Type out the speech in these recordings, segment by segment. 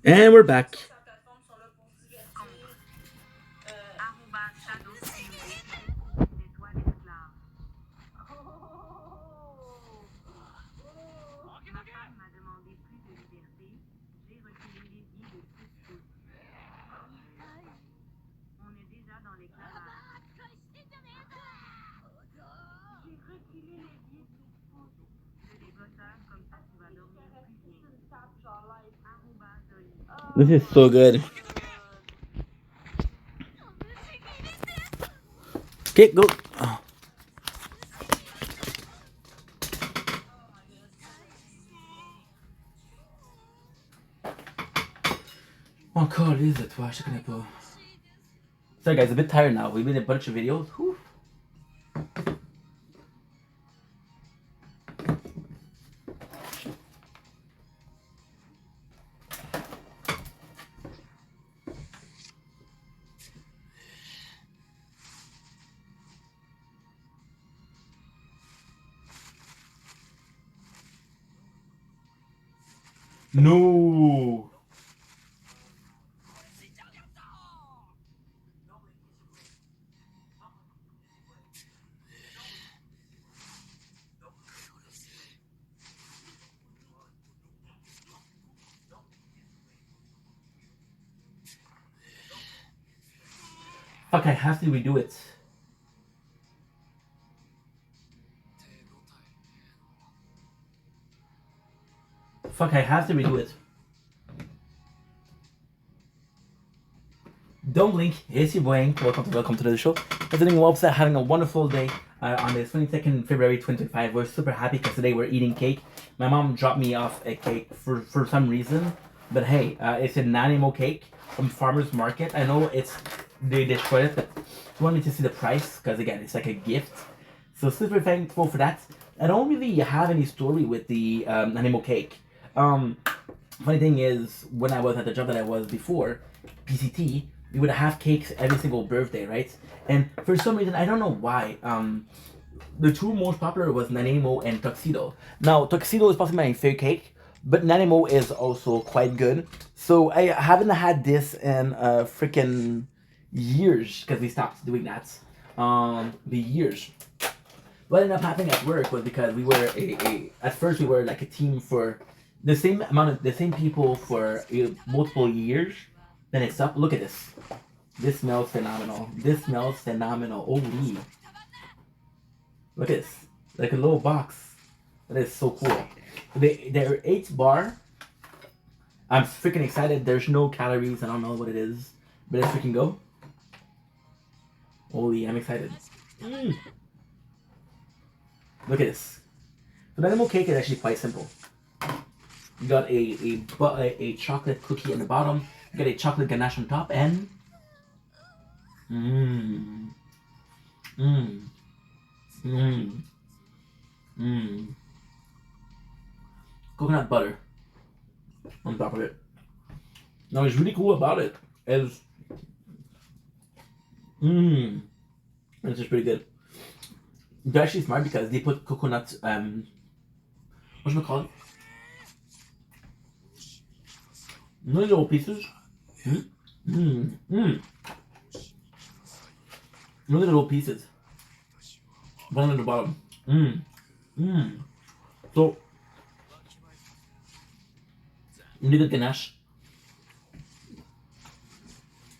And we're back. This is so good. Okay, go. Oh. Encore les étoiles, je connais pas. Sorry guys, a bit tired now. We made a bunch of videos. Whew. No. Fuck, I have to redo it. Fuck, I have to redo it. Don't blink. It's your boy. Welcome to the show. I'm doing well, having a wonderful day on this 22nd February 2025. We're super happy because today we're eating cake. My mom dropped me off a cake for some reason, but hey, it's an animal cake from Farmer's Market. I know they destroyed it, but you want me to see the price because again, it's like a gift. So super thankful for that. I don't really have any story with the animal cake. Funny thing is, when I was at the job that I was before, PCT, we would have cakes every single birthday, right? And for some reason, I don't know why, the two most popular was Nanimo and Tuxedo. Now, Tuxedo is possibly my favorite cake, but Nanimo is also quite good. So I haven't had this in freaking years because we stopped doing that. The years. What ended up happening at work was because we were at first we were like a team for the same people for multiple years. Then it stopped. Look at this. This smells phenomenal. This smells phenomenal. Holy. Look at this. Like a little box. That is so cool. They're 8 bar. I'm freaking excited. There's no calories. I don't know what it is. But let's freaking go. Holy, I'm excited. Look at this. So the animal cake is actually quite simple. You got a chocolate cookie in the bottom. You got a chocolate ganache on top, and coconut butter on top of it. Now, what's really cool about it is, this is pretty good. They're actually smart because they put coconut, whatchamacallit? You know the little pieces? You know the little pieces? One on the bottom. So, really good ganache.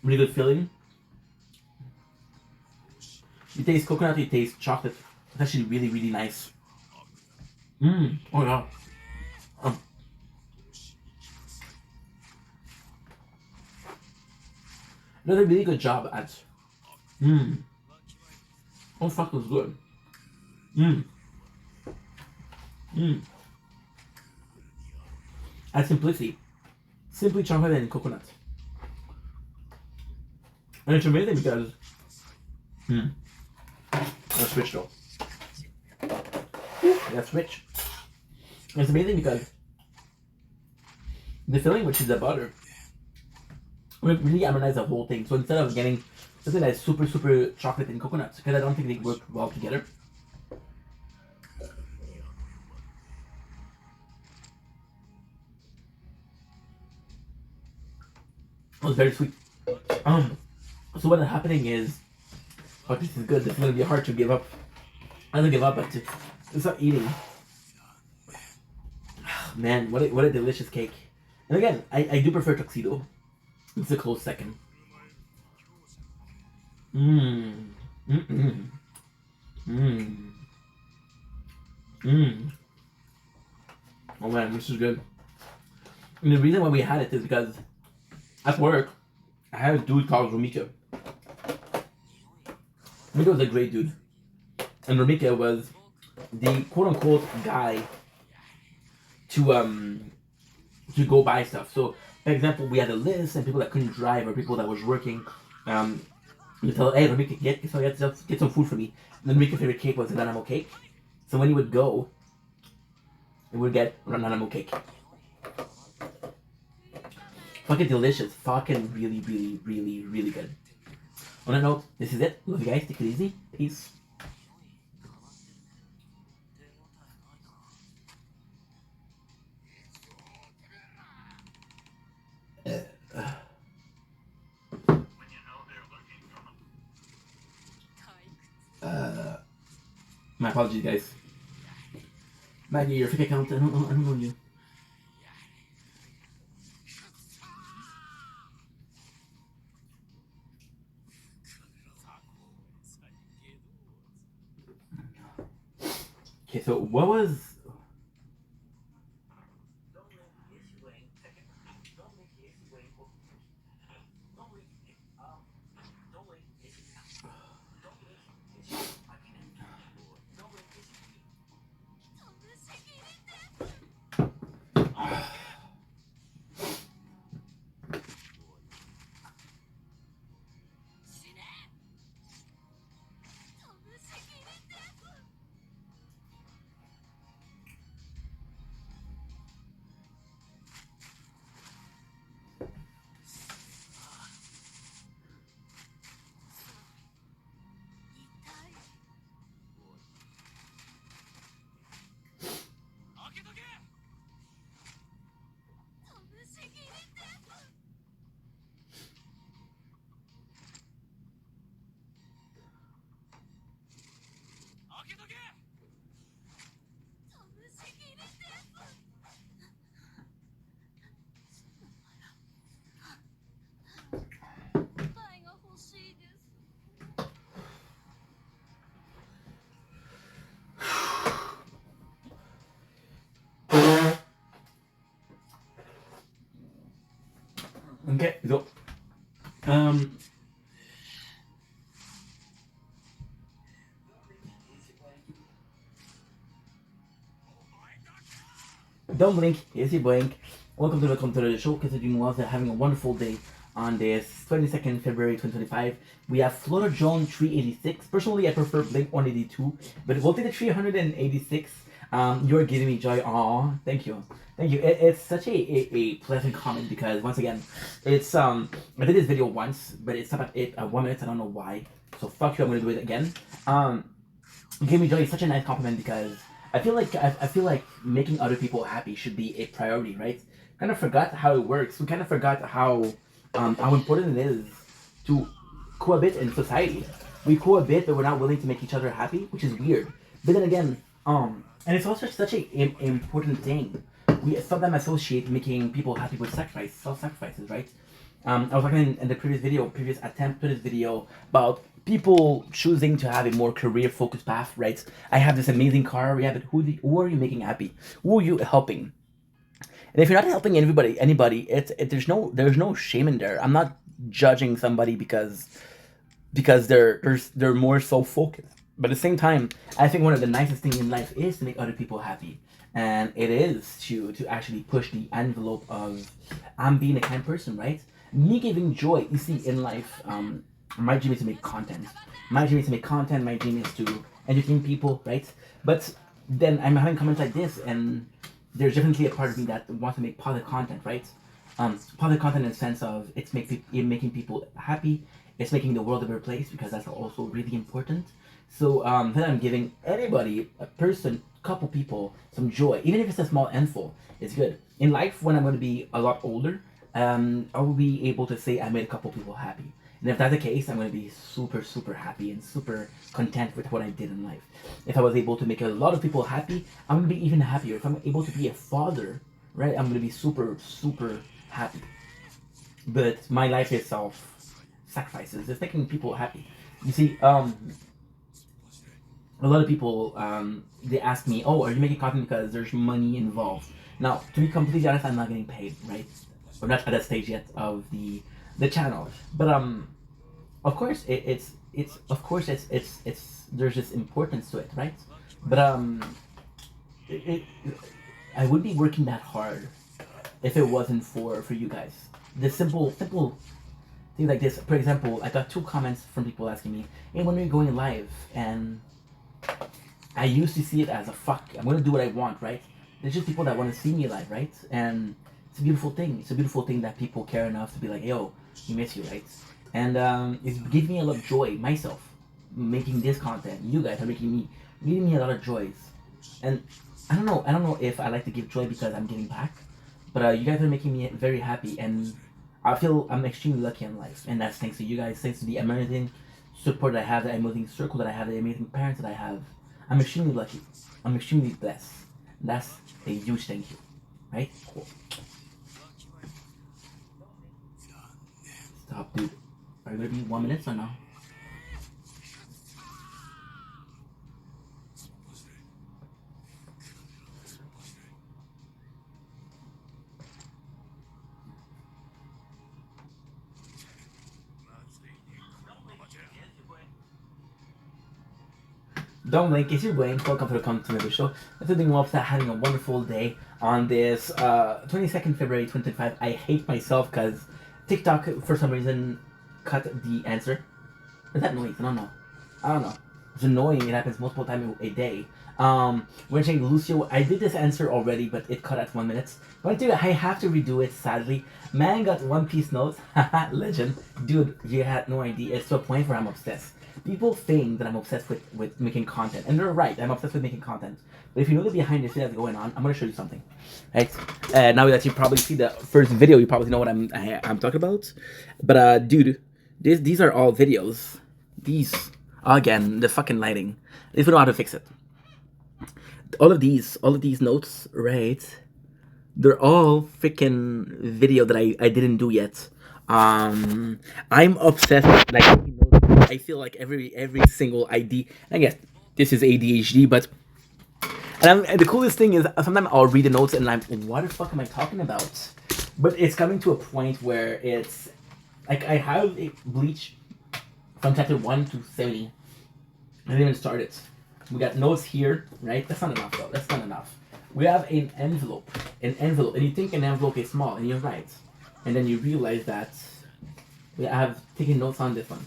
Really good filling. You taste coconut, you taste chocolate. It's actually really, really nice. Oh yeah. They did a really good job at. Oh fuck, it was good. At simplicity. Simply chocolate and coconut. And it's amazing because let's switch though. Let's switch. It's amazing because the filling, which is the butter, really harmonize the whole thing. So instead of getting something that's super chocolate and coconut, because I don't think they work well together. was very sweet. So what is happening is, oh, this is good. This is gonna be hard to give up. I don't give up, but to stop eating. Man, what a delicious cake. And again, I do prefer tuxedo. It's a close second. Mmm. Mmm. Mmm. Mmm. Oh man, this is good. And the reason why we had it is because at work, I had a dude called Romika. Romika was a great dude. And Romika was the quote unquote guy to go buy stuff. So for example, we had a list and people that couldn't drive or people that was working, you tell, hey Romika, get some food for me. And then Romika's favorite cake was an animal cake. So when he would go, he would get an animal cake. Fucking delicious. Fucking really, really, really, really good. On that note, this is it. Love you guys. Take it easy. Peace. My apologies, guys. Maggie, your fake account. I don't know you. Okay, so what was? Okay, so don't blink, yes you blink. Welcome to the show. Considering was having a wonderful day on this 22nd February 2025. We have Flora Joan 386. Personally, I prefer Blink 182, but we'll take the 386. You're giving me joy. Aw, thank you. Thank you. It's such a pleasant comment because once again, it's I did this video once, but it stopped at 1 minute. I don't know why. So fuck you. I'm gonna do it again. You gave me joy is such a nice compliment because I feel like making other people happy should be a priority, right? Kind of forgot how it works. We kind of forgot how important it is to cohabit in society. We cohabit, but we're not willing to make each other happy, which is weird. But then again, and it's also such a important thing. We sometimes associate making people happy with self-sacrifices, right? I was talking in the previous attempt to this video about people choosing to have a more career-focused path, right? I have this amazing car, yeah, but who are you making happy? Who are you helping? And if you're not helping anybody, there's no shame in there. I'm not judging somebody because they're more so focused. But at the same time, I think one of the nicest things in life is to make other people happy, and it is to actually push the envelope of I'm being a kind person, right? Me giving joy. You see, in life, my dream is to make content. My dream is to make content. My dream is to entertain people, right? But then I'm having comments like this, and there's definitely a part of me that wants to make positive content, right? Positive content in the sense of it's making people happy. It's making the world a better place because that's also really important. So then I'm giving anybody, a person, couple people, some joy, even if it's a small handful. It's good. In life, when I'm going to be a lot older, I will be able to say I made a couple people happy. And if that's the case, I'm going to be super, super happy and super content with what I did in life. If I was able to make a lot of people happy, I'm going to be even happier. If I'm able to be a father, right, I'm going to be super, super happy. But my life itself sacrifices. It's making people happy. You see, a lot of people they ask me, "Oh, are you making content because there's money involved?" Now, to be completely honest, I'm not getting paid, right? We're not at that stage yet of the channel, but of course it's of course it's there's this importance to it, right? But it I would be working that hard if it wasn't for you guys. The simple things like this. For example, I got two comments from people asking me, "Hey, when are you going live?" And I used to see it as a fuck. I'm gonna do what I want, right? There's just people that want to see me live, right? And it's a beautiful thing. It's a beautiful thing that people care enough to be like, "Yo, we miss you," right? And it's giving me a lot of joy myself making this content. You guys are giving me a lot of joys. And I don't know if I like to give joy because I'm giving back, but you guys are making me very happy, and I feel I'm extremely lucky in life, and that's thanks to you guys, thanks to the amazing support that I have, the amazing circle that I have, the amazing parents that I have. I'm extremely lucky. I'm extremely blessed. That's a huge thank you, right? Cool. Stop, dude. Are you gonna be 1 minute or no? Don't blink, it's your Wayne. Welcome to the Come to the Show. I'm doing well, having a wonderful day on this 22nd February 2025. I hate myself because TikTok, for some reason, cut the answer. Is that noise? I don't know. I don't know. It's annoying. It happens multiple times a day. We're saying Lucio. I did this answer already, but it cut at 1 minute. But dude, I have to redo it. Sadly, man got One Piece notes. Haha, legend, dude. You had no idea. It's to a point where I'm obsessed. People think that I'm obsessed with making content, and they're right. I'm obsessed with making content. But if you know the behind the scenes that's going on, I'm gonna show you something. Right? Now that you probably see the first video, you probably know what I'm talking about. But dude, these are all videos. These again, the fucking lighting. If we know how to fix it. All of these notes, right? They're all freaking video that I didn't do yet. I'm obsessed. Like, I feel like every single ID. I guess this is ADHD, but and the coolest thing is sometimes I'll read the notes and I'm, what the fuck am I talking about? But it's coming to a point where it's like I have a Bleach from chapter 1 to 70. I didn't even start it. We got notes here, right? That's not enough though. That's not enough. We have an envelope, and you think an envelope is small, and you're right. And then you realize that we have taken notes on this one.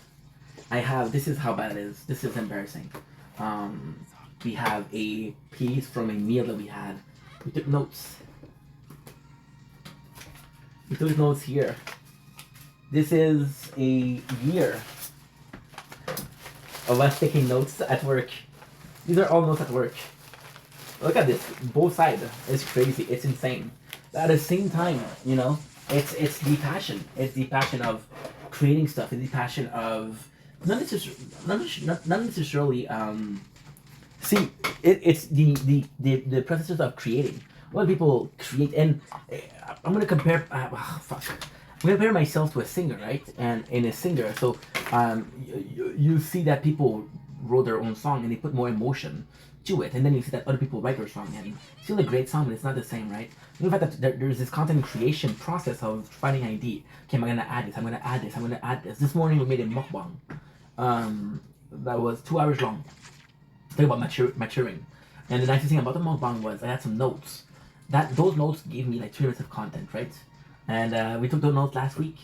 This is how bad it is. This is embarrassing. We have a piece from a meal that we had. We took notes. We took notes here. This is a year of us taking notes at work. These are all notes at work. Look at this, both sides. It's crazy. It's insane. At the same time, you know, it's the passion. It's the passion of creating stuff. It's the passion of not necessarily. See, it's the processes of creating. A lot of people create, and I'm gonna compare. Fuck. I'm gonna compare myself to a singer, right? And in a singer, so you see that people wrote their own song and they put more emotion to it, and then you see that other people write their song and it's still a great song, but it's not the same, right? The fact that there's this content creation process of finding an idea. Okay, am I gonna add this? I'm gonna add this. I'm gonna add this. This morning we made a mukbang that was 2 hours long. Talking about maturing, and the nicest thing about the mukbang was I had some notes. Those notes gave me like 3 minutes of content, right? And we took those notes last week.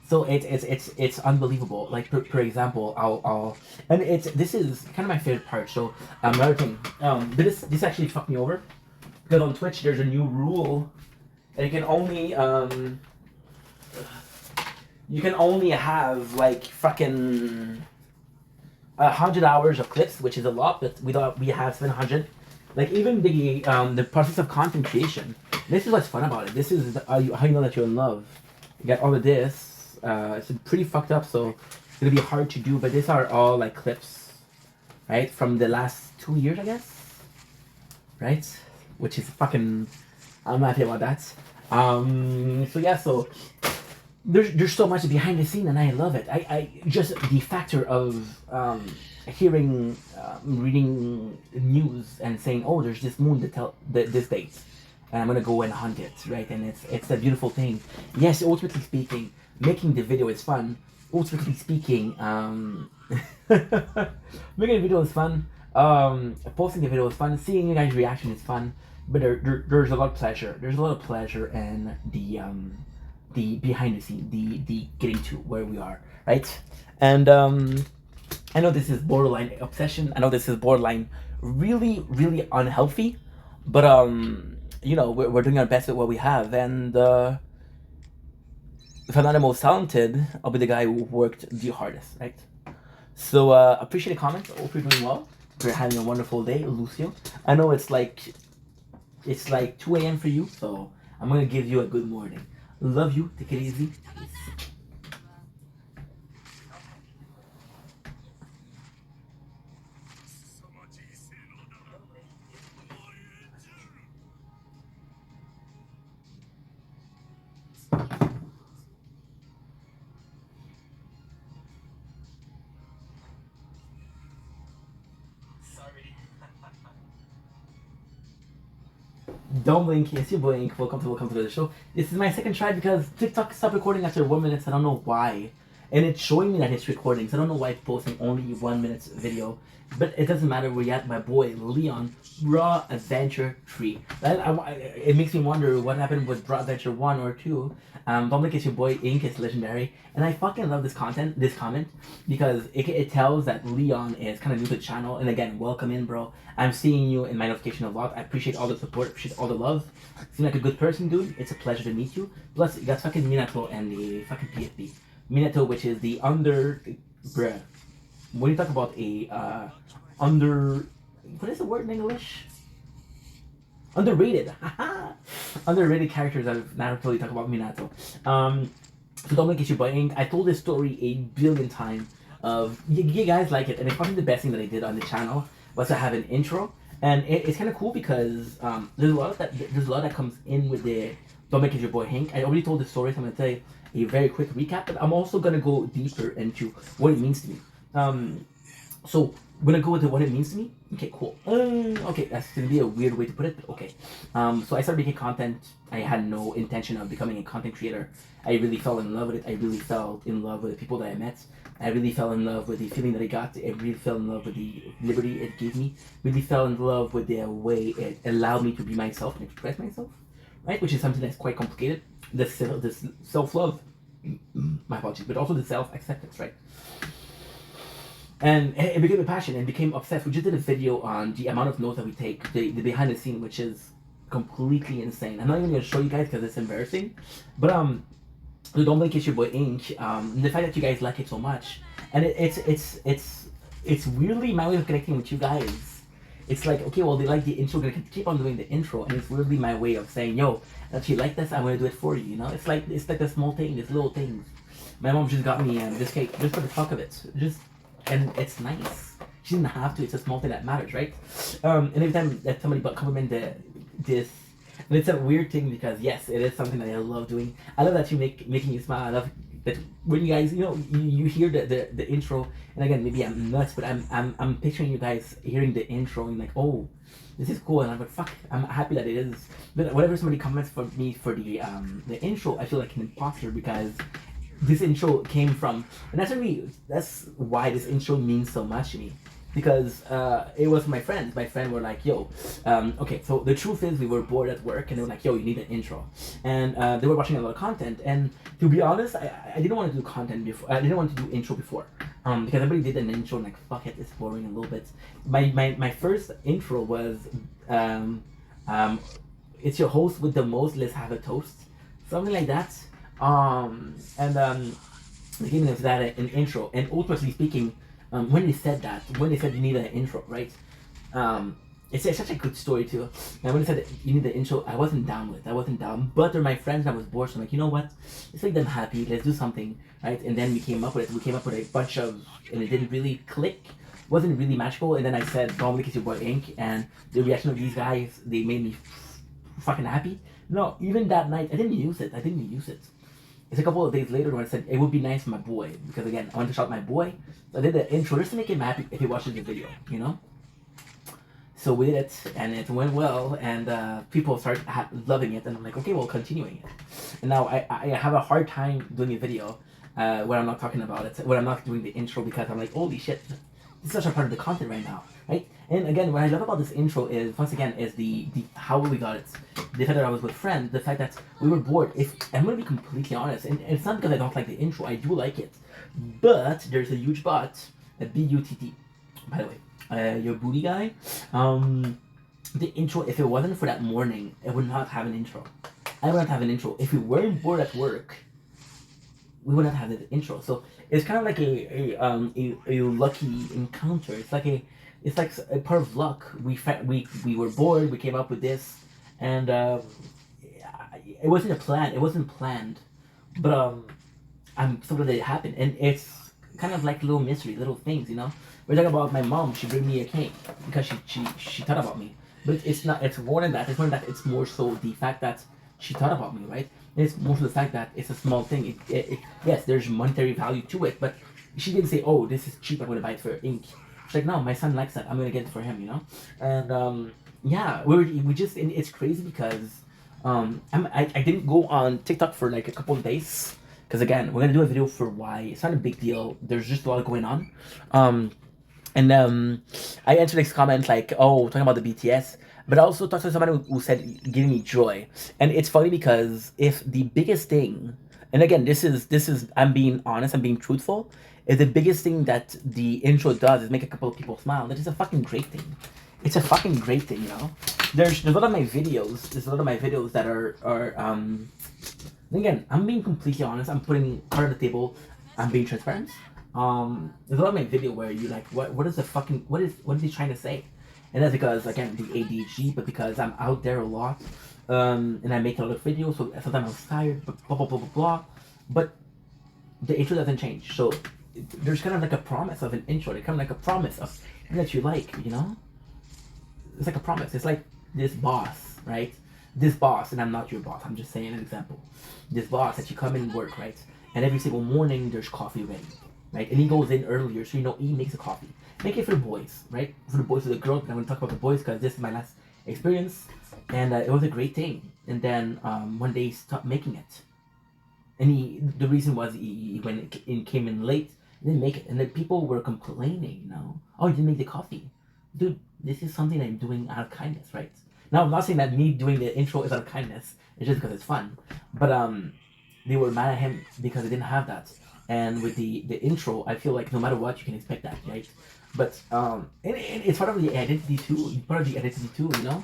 So it's unbelievable. Like for example, I'll and this is kind of my favorite part. So another thing, this actually fucked me over because on Twitch there's a new rule that you can only have like fucking 100 hours of clips, which is a lot, but we have 700. Like even the process of content creation. This is what's fun about it. This is how you know that you're in love. You got all of this. It's pretty fucked up, so it's gonna be hard to do. But these are all like clips, right, from the last 2 years, I guess, right? Which is fucking. I'm not happy about that. So yeah, so there's so much behind the scene, and I love it. I just the factor of hearing, reading news and saying, oh, there's this moon that tell this date, and I'm gonna go and hunt it, right? And it's a beautiful thing. Yes, ultimately speaking, making the video is fun. Ultimately speaking, making a video is fun. Posting the video is fun. Seeing you guys' reaction is fun. But there's a lot of pleasure. There's a lot of pleasure in the behind the scene, the getting to where we are, right? And I know this is borderline obsession. I know this is borderline really, really unhealthy. But you know, we're doing our best with what we have. And if I'm not the most talented, I'll be the guy who worked the hardest, right? So appreciate the comments. I hope you're doing well. You're having a wonderful day, Lucio. I know it's like 2 a.m. for you, so I'm gonna give you a good morning. Love you. Take it easy. Peace. Don't blink, it's your boy Ink. Welcome to the show. This is my second try because TikTok stopped recording after 1 minute. I don't know why. And it's showing me that it's recording, so I don't know why it's posting only 1 minute's video. But it doesn't matter, we're at my boy Leon, Raw Adventure 3. It makes me wonder what happened with Raw Adventure 1 or 2. Don't blink, it's your boy Ink, it's legendary. And I fucking love this comment, because it tells that Leon is kind of new to the channel. And again, welcome in, bro. I'm seeing you in my notification a lot. I appreciate all the support, appreciate all the love. Seem like a good person, dude. It's a pleasure to meet you. Plus, you got fucking Minato and the fucking PFP. Minato, which is the bruh. When you talk about a what is the word in English? Underrated. Underrated characters I've not really talked about Minato. So don't make it your boy Ink. I told this story a billion times. You guys like it, and it's probably the best thing that I did on the channel was to have an intro, and it's kind of cool because there's a lot that comes in with the don't make it your boy Hank. I already told the story, so I'm gonna tell you a very quick recap, but I'm also gonna go deeper into what it means to me. So we're gonna go into what it means to me. Okay, cool. Okay, that's gonna be a weird way to put it, but okay. So I started making content. I had no intention of becoming a content creator. I really fell in love with it. I really fell in love with the people that I met. I really fell in love with the feeling that I got. I really fell in love with the liberty it gave me. Really fell in love with the way it allowed me to be myself and express myself, right? Which is something that's quite complicated. This self-love, my apologies, but also the self-acceptance, right? And it became a passion and became obsessed. We just did a video on the amount of notes that we take, the behind the scene, which is completely insane. I'm not even gonna show you guys because it's embarrassing, but so don't blink, it's your boy Ink. The fact that you guys like it so much, and it's weirdly my way of connecting with you guys. It's like, okay, well, they like the intro, we're gonna keep on doing the intro, and it's weirdly my way of saying, yo, if you like this, I'm gonna do it for you. You know, it's like the small thing, these little things. My mom just got me this cake just for the fuck of it, and it's nice. She didn't have to. It's a small thing that matters, right? And every time that somebody compliment this. And it's a weird thing because yes, it is something that I love doing. I love that you making you smile. I love that when you guys, you hear the intro. And again, maybe I'm nuts, but I'm picturing you guys hearing the intro and like, oh, this is cool. And I'm like, fuck, I'm happy that it is. But whenever somebody comments for me for the intro, I feel like an imposter because this intro came from, and that's why this intro means so much to me. Because it was my friends. My friend were like, yo, okay, so the truth is we were bored at work and they were like, yo, you need an intro. And they were watching a lot of content. And to be honest, I didn't want to do content before. I didn't want to do intro before. Because everybody did an intro and like, fuck it, it's boring a little bit. My first intro was, it's your host with the most, let's have a toast. Something like that. They gave me that an intro. And ultimately speaking, when they said you need an intro, right? it's such a good story too. And when I said that you need the intro, I wasn't down with it. I wasn't down. But they're my friends. I was bored. So I'm like, you know what? Let's make them happy. Let's do something, right? And then we came up with it. We came up with a bunch of, and it didn't really click. Wasn't really magical. And then I said, "Don't kiss your boy Ink." And the reaction of these guys, they made me fucking happy. No, even that night, I didn't use it. It's a couple of days later when I said it would be nice for my boy because again, I wanted to shout my boy. So I did the intro just to make him happy if he watches the video, you know. So we did it, and it went well, and people started loving it, and I'm like, okay, well, continuing it. And now I have a hard time doing a video when I'm not talking about it, when I'm not doing the intro, because I'm like, holy shit, this is such a part of the content right now, right? And again, what I love about this intro is, once again, is the how we got it. The fact that I was with friends, the fact that we were bored. If I'm gonna be completely honest, and it's not because I don't like the intro, I do like it, but there's a huge but, a BUTT, by the way. Your booty guy, the intro, if it wasn't for that morning, it would not have an intro. I would not have an intro. If we weren't bored at work, we would not have the intro. So it's kind of like a lucky encounter. It's like a part of luck. We were bored. We came up with this, and it wasn't a plan. It wasn't planned, but I'm so glad that it happened. And it's kind of like little mystery, little things, you know. We're talking about my mom. She bring me a cake because she thought about me. But it's not. It's more than that. It's more than that. It's more so the fact that she thought about me, right? And it's more so the fact that it's a small thing. Yes, there's monetary value to it, but she didn't say, "Oh, this is cheap. I'm gonna buy it for Ink." She's like, "No, my son likes that. I'm gonna get it for him," you know. And yeah, we just. And it's crazy because I didn't go on TikTok for like a couple of days because again, we're gonna do a video for why it's not a big deal. There's just a lot going on. And I answered this comment like, oh, talking about the BTS, but I also talked to somebody who said giving me joy. And it's funny because if the biggest thing, and again, this is I'm being honest, I'm being truthful, if the biggest thing that the intro does is make a couple of people smile, that is a fucking great thing. It's a fucking great thing, you know. There's a lot of my videos. There's a lot of my videos that are again, I'm being completely honest. I'm putting part of the table. I'm being transparent. There's a lot of my video where you like, what is the fucking, what is he trying to say? And that's because, again, the ADHD, but because I'm out there a lot, and I make a lot of videos, so sometimes I'm tired, but blah, blah, blah, blah, blah. But the intro doesn't change, so there's kind of like a promise of an intro, there's kind of like a promise of something that you like, you know? It's like a promise, it's like this boss, right? This boss, and I'm not your boss, I'm just saying an example. This boss that you come in and work, right? And every single morning there's coffee ready. Right? And he goes in earlier, so you know he makes a coffee. Make it for the boys, right? For the boys, for the girls. And I'm going to talk about the boys because this is my last experience, and it was a great thing. And then one day he stopped making it, and the reason was he when it came in late, he didn't make it, and the people were complaining. You know, oh, you didn't make the coffee, dude. This is something I'm doing out of kindness, right? Now I'm not saying that me doing the intro is out of kindness. It's just because it's fun, but they were mad at him because they didn't have that. And with the intro, I feel like no matter what, you can expect that, right? But and it's part of the identity too. You know.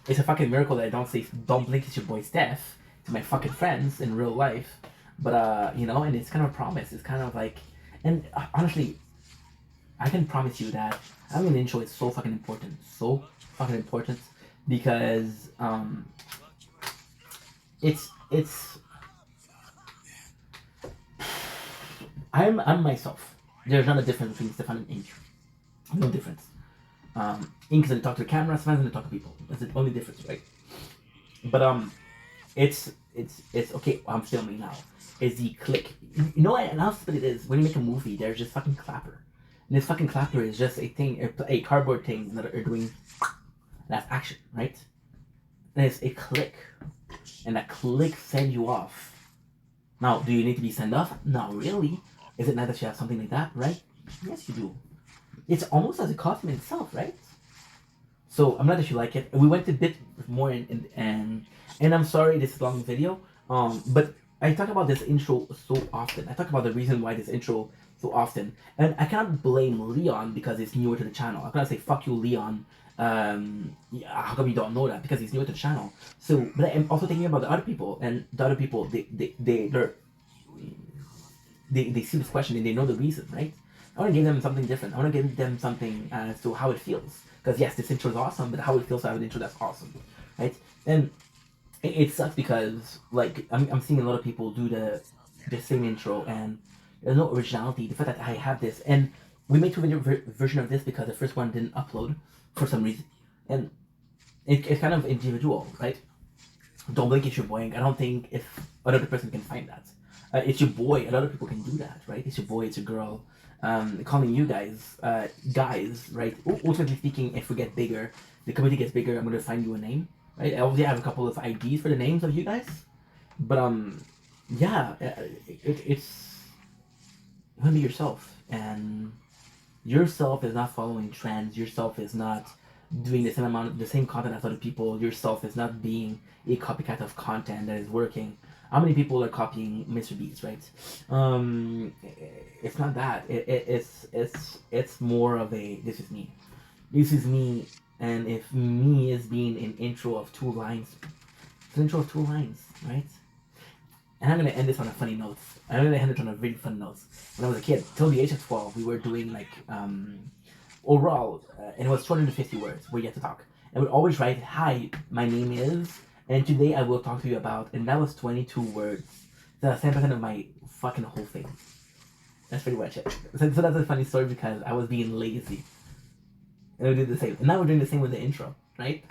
It's a fucking miracle that I don't blink it's your boy Steph to my fucking friends in real life. But you know, and it's kind of a promise. It's kind of like, and honestly, I can promise you that having an intro is so fucking important, because it's I'm myself. There's not a difference between Stefan and Ink. No difference. Ink is gonna talk to the camera, Stefan's gonna talk to people. That's the only difference, right? But it's okay. I'm filming now. It's the click. You know what? And how stupid it is when you make a movie. There's just fucking clapper, and this fucking clapper is just a thing, a cardboard thing that are doing. That's action, right? And it's a click, and that click sends you off. Now, do you need to be sent off? Not really. Is it not that you have something like that, right? Yes, you do. It's almost as a costume in itself, right? So I'm glad that you like it. We went a bit more and I'm sorry this is a long video. But I talk about this intro so often. I talk about the reason why this intro so often, and I cannot blame Leon because he's newer to the channel. I cannot say fuck you, Leon. Yeah, how come you don't know that? Because he's new to the channel. So, but I'm also thinking about the other people, and the other people they see this question and they know the reason, right? I want to give them something different. I want to give them something as to how it feels. Because yes, this intro is awesome, but how it feels to have an intro that's awesome, right? And it sucks because like I'm seeing a lot of people do the same intro and there's no originality. The fact that I have this and we made two video version of this because the first one didn't upload for some reason, and it's kind of individual, right? Don't blink, it's your boy. I don't think if another person can find that. It's your boy. A lot of people can do that, right? It's your boy. It's a girl. Calling you guys, guys, right? Ultimately speaking, if we get bigger, the community gets bigger. I'm gonna find you a name, right? I already have a couple of IDs for the names of you guys, but yeah, it's you wanna be yourself, and yourself is not following trends. Yourself is not doing the same content as other people. Yourself is not being a copycat of content that is working. How many people are copying Mr. Beats, right? It's not that. It's more of a this is me. This is me, and if me is being an intro of 2 lines, it's an intro of 2 lines, right? And I'm gonna end this on a funny note. I'm gonna end it on a really fun note. When I was a kid, till the age of 12, we were doing like overall, and it was 250 words where you had to talk. And we'd always write, "Hi, my name is, and today I will talk to you about," and that was 22 words. That's 10% of my fucking whole thing. That's pretty much it. So that's a funny story because I was being lazy. And we did the same. And now we're doing the same with the intro, right?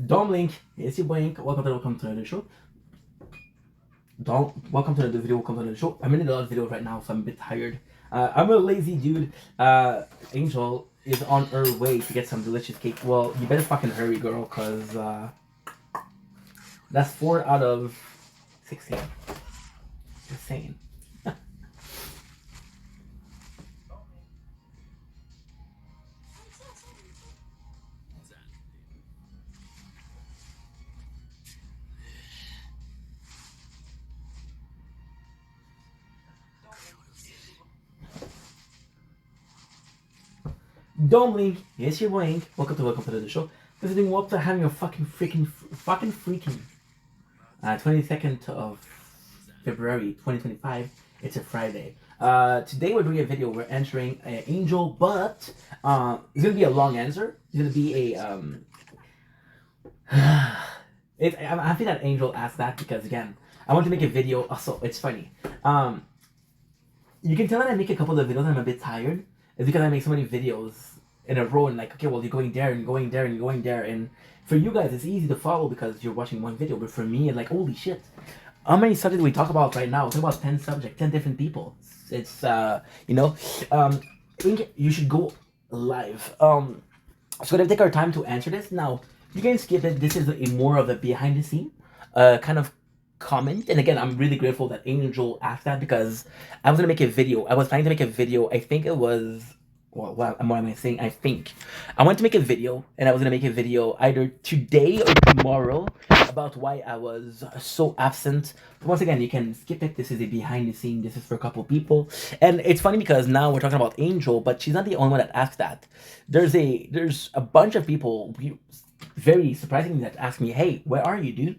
Don't blink. It's your blink. Welcome to another show. Welcome to another video. Welcome to another show. I'm in a lot of videos right now, so I'm a bit tired. I'm a lazy dude. Angel is on her way to get some delicious cake. Well, you better fucking hurry, girl, cause that's 4 out of 16. Just saying. Don't blink. Yes, you're blink. Welcome to the show. Visiting what to having a fucking freaking 22nd of February 2025. It's a Friday. Today we're doing a video. We're answering Angel, but it's gonna be a long answer. It's gonna be a I'm happy that Angel asked that because again, I want to make a video. Also, it's funny. You can tell that I make a couple of videos and I'm a bit tired. It's because I make so many videos in a row and like, okay, well, you're going there and you're going there and you're going there. And for you guys, it's easy to follow because you're watching one video. But for me, it's like, holy shit. How many subjects do we talk about right now? We're talking about 10 subjects, 10 different people. It's I think you should go live. So we're gonna take our time to answer this. Now, you can skip it. This is a more of a behind the scene kind of comment. And again, I'm really grateful that Angel asked that because I was gonna make a video. I was planning to make a video. I think it was what am I saying? I think I wanted to make a video, and I was gonna make a video either today or tomorrow about why I was so absent. But once again, you can skip it. This is a behind the scene. This is for a couple people, and it's funny because now we're talking about Angel, but she's not the only one that asked that. There's a bunch of people, very surprisingly, that asked me, "Hey, where are you, dude?"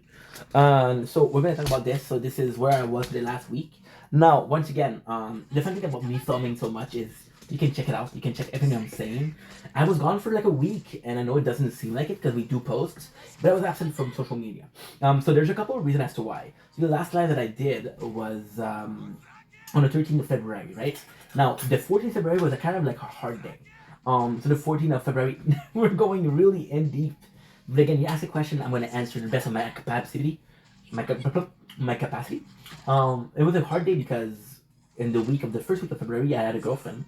So we're gonna talk about this. So this is where I was the last week. Now, once again, the fun thing about me filming so much is you can check it out. You can check everything I'm saying. I was gone for like a week, and I know it doesn't seem like it because we do posts, but I was absent from social media. So there's a couple of reasons as to why. So the last live that I did was on the 13th of February, right? Now the 14th of February was a kind of like a hard day. So the 14th of February, we're going really in deep. But again, you ask a question, I'm going to answer the best of my capacity. My capacity. It was a hard day because in the first week of February, I had a girlfriend.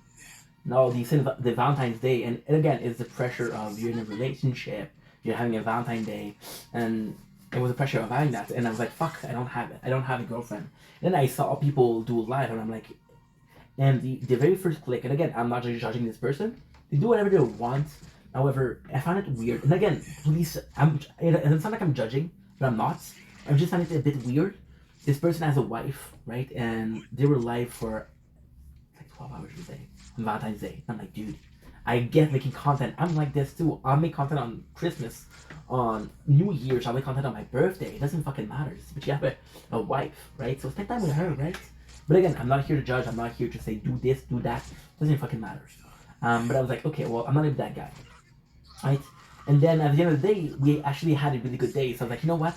No, the Valentine's Day, and again, it's the pressure of you're in a relationship, you're having a Valentine's Day, and it was the pressure of having that, and I was like, fuck, I don't have it. I don't have a girlfriend. And then I saw people do live, and I'm like, and the very first click, and again, I'm not just judging this person. They do whatever they want. However, I found it weird. And again, please, it doesn't sound like I'm judging, but I'm not. I just find it a bit weird. This person has a wife, right? And they were live for like 12 hours a day on Valentine's Day. I'm like, dude, I get making content. I'm like this too. I'll make content on Christmas, on New Year's. I'll make content on my birthday. It doesn't fucking matter. But you have a wife, right? So spend time with her, right? But again, I'm not here to judge. I'm not here to say do this, do that. It doesn't fucking matter. But I was like, okay, well, I'm not even that guy, right? And then at the end of the day, we actually had a really good day. So I was like, you know what?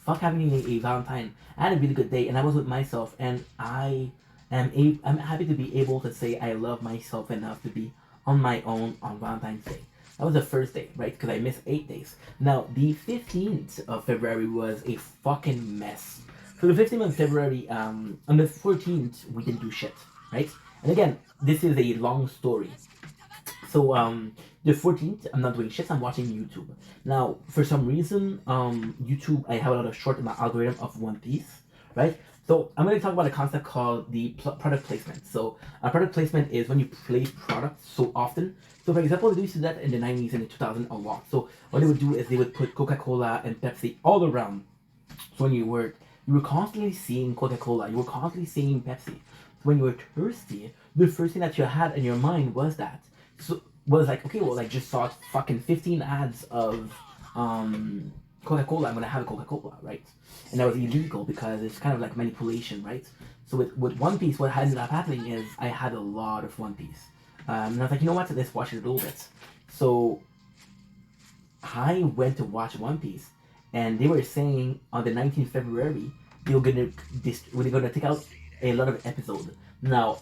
Fuck having a Valentine. I had a really good day, and I was with myself, and I'm happy to be able to say I love myself enough to be on my own on Valentine's Day. That was the first day, right? Because I missed 8 days. Now, the 15th of February was a fucking mess. So the 15th of February, on the 14th, we didn't do shit, right? And again, this is a long story. So the 14th, I'm not doing shit. I'm watching YouTube. Now, for some reason, YouTube, I have a lot of short in my algorithm of One Piece, right? So I'm going to talk about a concept called the product placement. So a product placement is when you place products so often. So for example, they used to do that in the 90s and the 2000s a lot. So what they would do is they would put Coca-Cola and Pepsi all around. So when you were constantly seeing Coca-Cola, you were constantly seeing Pepsi. So when you were thirsty, the first thing that you had in your mind was that. So was like, okay, well, I just saw fucking 15 ads of Coca-Cola. I'm gonna have a Coca-Cola, right? And that was illegal because it's kind of like manipulation, right? So with One Piece, what ended up happening is I had a lot of One Piece, and I was like, you know what? Let's watch it a little bit. So I went to watch One Piece, and they were saying on the 19th February they were gonna take out a lot of episodes. Now,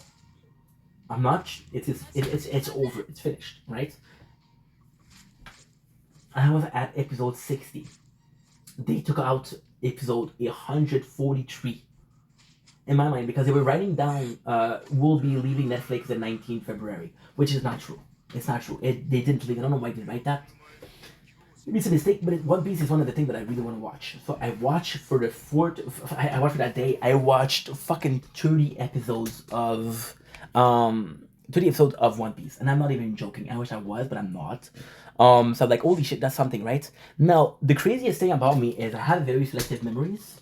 I'm not. It's over. It's finished, right? I was at episode 60. They took out episode 143 in my mind because they were writing down we'll be leaving Netflix the 19th February, which is not true. It's not true. They didn't leave. I don't know why they didn't write that. Maybe it's a mistake, but One Piece is one of the things that I really want to watch. So I watched for the I watched for that day. I watched fucking 30 episodes of 30 episodes of One Piece, and I'm not even joking. I wish I was, but I'm not. So I'm like, holy shit, that's something, right? Now, the craziest thing about me is I have very selective memories.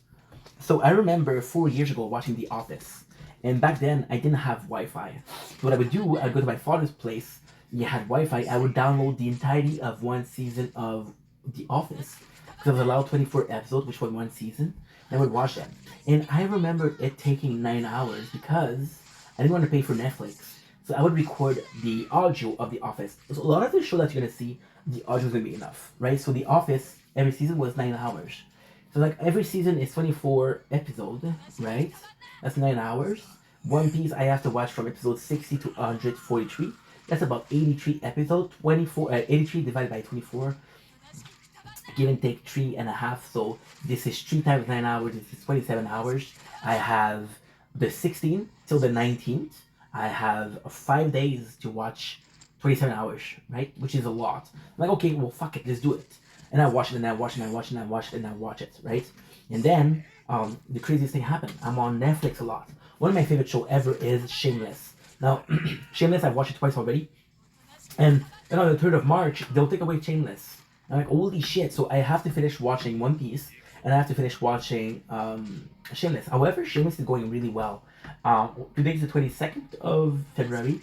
So I remember 4 years ago watching The Office, and back then I didn't have Wi-Fi. So what I would do, I'd go to my father's place. He had Wi-Fi. I would download the entirety of one season of The Office because I was allowed 24 episodes, which was one season. And I would watch them, and I remember it taking 9 hours because I didn't want to pay for Netflix. So I would record the audio of The Office. So a lot of the show that you're gonna see, the audio is gonna be enough, right? So The Office, every season was 9 hours. So like every season is 24 episodes, right? That's 9 hours. One Piece I have to watch from episode 60 to 143. That's about 83 episodes. 83 divided by 24. Give and take 3.5. So this is 3 times 9 hours. This is 27 hours. I have the 16th till the 19th. I have 5 days to watch 27 hours, right? Which is a lot. I'm like, okay, well, fuck it, let's do it. And I watch it, and I watch it, and I watch it, and I watch it, and I watch it, right? And then the craziest thing happened. I'm on Netflix a lot. One of my favorite shows ever is Shameless. Now, Shameless, I've watched it twice already. And then on the 3rd of March, they'll take away Shameless. I'm like, holy shit. So I have to finish watching One Piece, and I have to finish watching Shameless. However, Shameless is going really well. Today is the 22nd of February.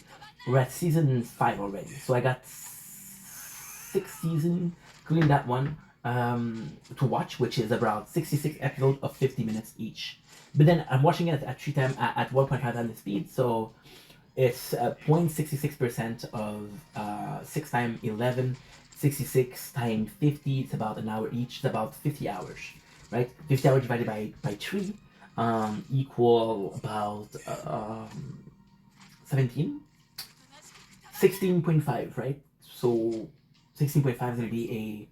We're at season 5 already. So I got 6 seasons, including that one, to watch, which is about 66 episodes of 50 minutes each. But then I'm watching it at 1.5 times the speed, so it's 0.66% of 6 times 11, 66 times 50, it's about an hour each, it's about 50 hours, right? 50 hours divided by 3 equal about 17? 16.5, right? So 16.5 is going to be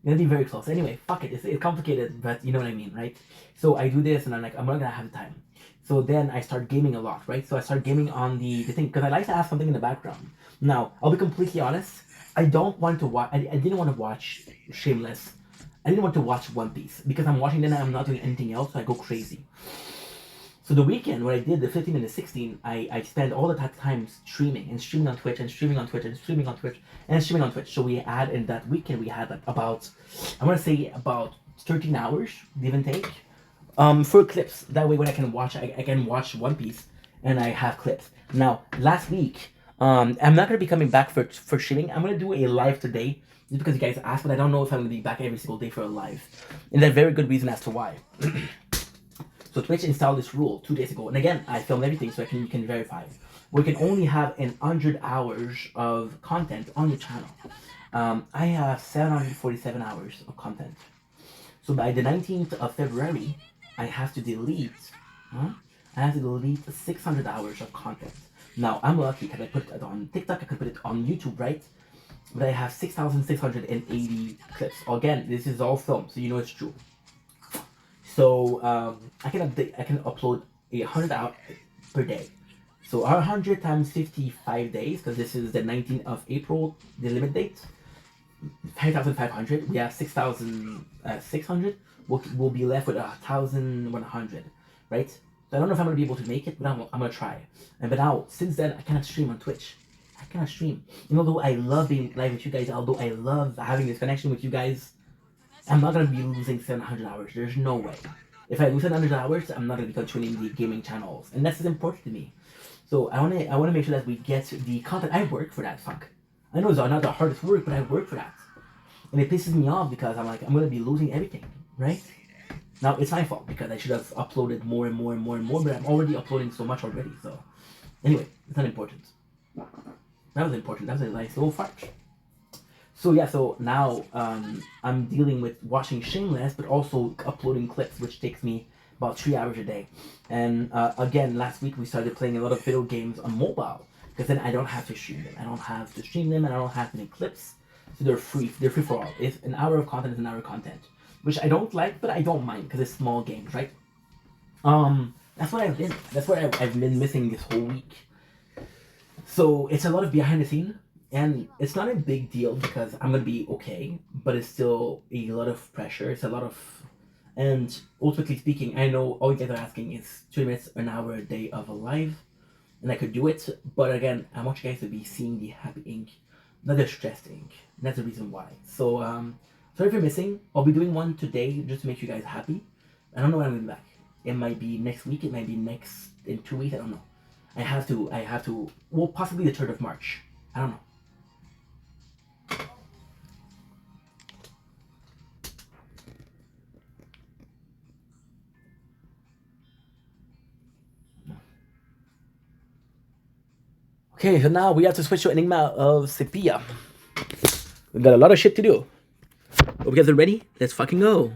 Gonna be very close. Anyway, fuck it. It's complicated, but you know what I mean, right? So I do this, and I'm like, I'm not gonna have the time. So then I start gaming a lot, right? So I start gaming on the thing because I like to have something in the background. Now I'll be completely honest. I don't want to watch. I didn't want to watch Shameless. I didn't want to watch One Piece because I'm watching then and I'm not doing anything else, so I go crazy. So the weekend, when I did the 15 and the 16, I spent all the time streaming and streaming on Twitch and streaming on Twitch and streaming on Twitch and streaming on Twitch. So we had, in that weekend, we had like about, I want to say about 13 hours, give and take, for clips. That way when I can watch One Piece and I have clips. Now, last week, I'm not going to be coming back for streaming. I'm going to do a live today just because you guys asked, but I don't know if I'm going to be back every single day for a live. And there's a very good reason as to why. So Twitch installed this rule 2 days ago, and again, I filmed everything so you can verify. We can only have 100 hours of content on your channel. I have 747 hours of content. So by the 19th of February, I have to delete. I have to delete 600 hours of content. Now I'm lucky because I put it on TikTok. I could put it on YouTube, right? But I have 6,680 clips. Again, this is all filmed, so you know it's true. So I can upload 100 hours per day. So 100 times 55 days, because this is the 19th of April, the limit date. 5,500. We have 6,600. We'll be left with 1,100, right? So I don't know if I'm gonna be able to make it, but I'm gonna try. But now, since then, I cannot stream on Twitch. I cannot stream. And although I love being live with you guys, although I love having this connection with you guys, I'm not gonna be losing 700 hours. There's no way. If I lose 700 hours, I'm not gonna be continuing the gaming channels, and that's important to me. So I wanna make sure that we get the content. I work for that. Fuck. I know it's not the hardest work, but I work for that, and it pisses me off because I'm like I'm gonna be losing everything, right? Now it's my fault because I should have uploaded more and more and more and more, but I'm already uploading so much already. So anyway, it's not important. That was important. That was a nice little fart. So yeah, so now I'm dealing with watching Shameless, but also uploading clips, which takes me about 3 hours a day. And again, last week we started playing a lot of video games on mobile, because then I don't have to stream them. I don't have to stream them, and I don't have to make clips. So they're free. They're free for all. If an hour of content is an hour of content, which I don't like, but I don't mind because it's small games, right? That's what I've been. That's what I've been missing this whole week. So it's a lot of behind the scene. And it's not a big deal because I'm gonna be okay, but it's still a lot of pressure. It's a lot of, and ultimately speaking, I know all you guys are asking is 2 minutes, an hour a day of a live, and I could do it. But again, I want you guys to be seeing the happy ink, not the stressed ink. And that's the reason why. So sorry if you're missing. I'll be doing one today just to make you guys happy. I don't know when I'm gonna be back. It might be next week. It might be in 2 weeks. I don't know. I have to. Well, possibly the 3rd of March. I don't know. Okay, so now we have to switch to Enigma of Sepia. We've got a lot of shit to do. Hope you guys are ready. Let's fucking go.